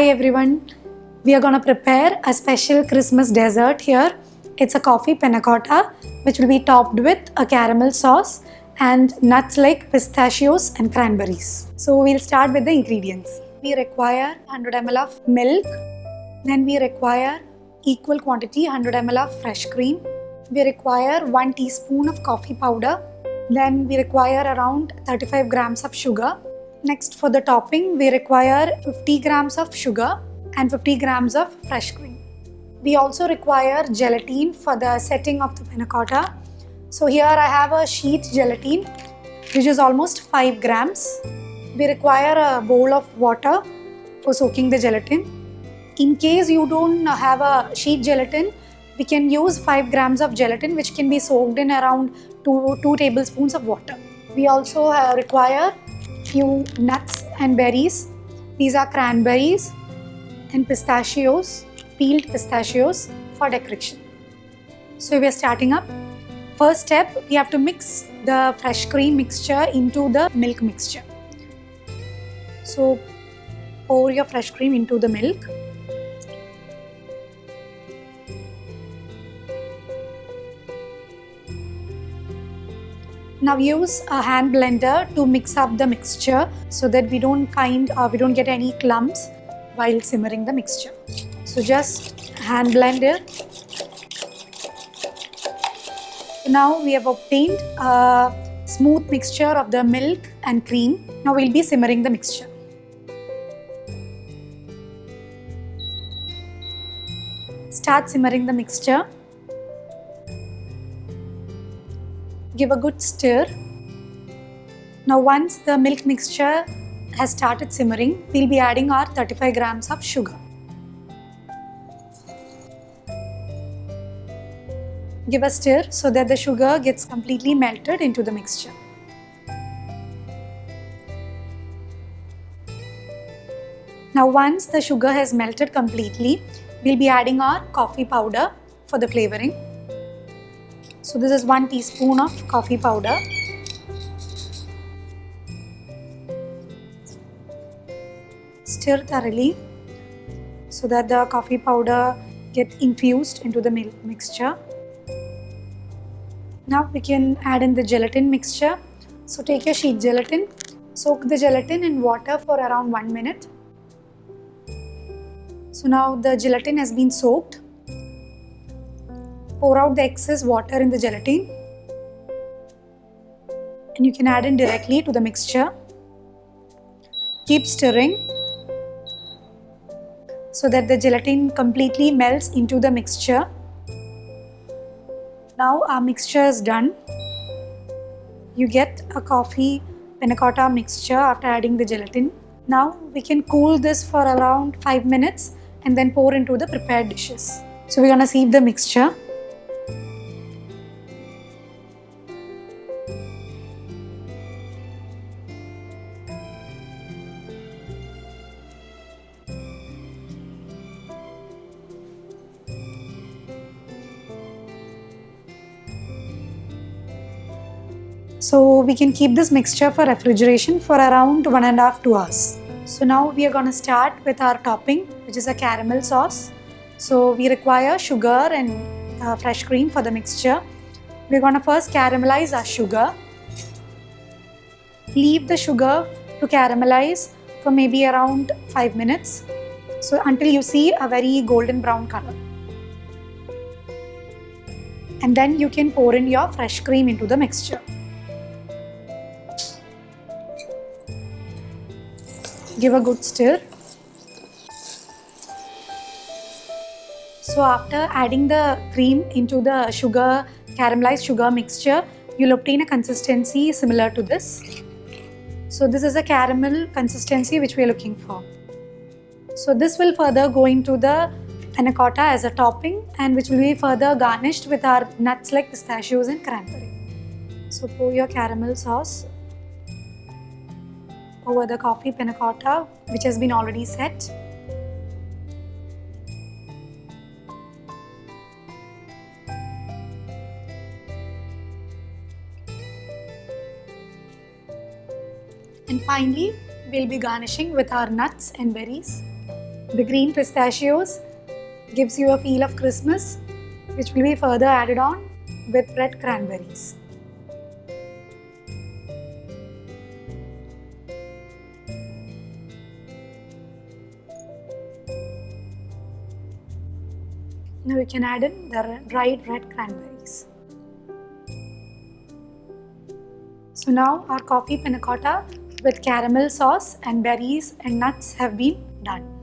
Hi everyone, we are going to prepare a special Christmas dessert here. It's a coffee panna cotta which will be topped with a caramel sauce and nuts like pistachios and cranberries. So we'll start with the ingredients. We require 100 ml of milk, then we require equal quantity 100 ml of fresh cream. We require 1 teaspoon of coffee powder, then we require around 35 grams of sugar. Next, for the topping, we require 50 grams of sugar and 50 grams of fresh cream. We also require gelatin for the setting of the panna cotta. So here I have a sheet gelatin which is almost 5 grams. We require a bowl of water for soaking the gelatin. In case you don't have a sheet gelatin, we can use 5 grams of gelatin which can be soaked in around 2 tablespoons of water. We also require few nuts and berries. These are cranberries and pistachios, peeled pistachios for decoration. So we are starting up. First step, we have to mix the fresh cream mixture into the milk mixture. So pour your fresh cream into the milk. Now use a hand blender to mix up the mixture so that we don't get any clumps while simmering the mixture. So just hand blend it. So now we have obtained a smooth mixture of the milk and cream. Now we'll be simmering the mixture. Start simmering the mixture. Give a good stir. Now once the milk mixture has started simmering, we'll be adding our 35 grams of sugar. Give a stir so that the sugar gets completely melted into the mixture. Now once the sugar has melted completely, we'll be adding our coffee powder for the flavoring. So this is 1 teaspoon of coffee powder. Stir thoroughly so that the coffee powder gets infused into the milk mixture. Now we can add in the gelatin mixture. So take your sheet gelatin, soak the gelatin in water for around 1 minute. So now the gelatin has been soaked. Pour out the excess water in the gelatin and you can add in directly to the mixture. Keep stirring so that the gelatin completely melts into the mixture. Now our mixture is done. You get a coffee panna cotta mixture after adding the gelatin. Now we can cool this for around 5 minutes and then pour into the prepared dishes. So we're gonna sieve the mixture. So we can keep this mixture for refrigeration for around 1.5 to 2 hours. So now we are going to start with our topping, which is a caramel sauce. So we require sugar and fresh cream for the mixture. We're going to first caramelize our sugar. Leave the sugar to caramelize for maybe around 5 minutes. So until you see a very golden brown color. And then you can pour in your fresh cream into the mixture. Give a good stir. So after adding the cream into the caramelized sugar mixture, you'll obtain a consistency similar to this. So this is a caramel consistency which we are looking for. So this will further go into the panna cotta as a topping and which will be further garnished with our nuts like pistachios and cranberry. So pour your caramel sauce over the coffee panna cotta which has been already set. And finally, we'll be garnishing with our nuts and berries. The green pistachios gives you a feel of Christmas, which will be further added on with red cranberries. Now you can add in the dried red cranberries. So now our coffee panna cotta with caramel sauce and berries and nuts have been done.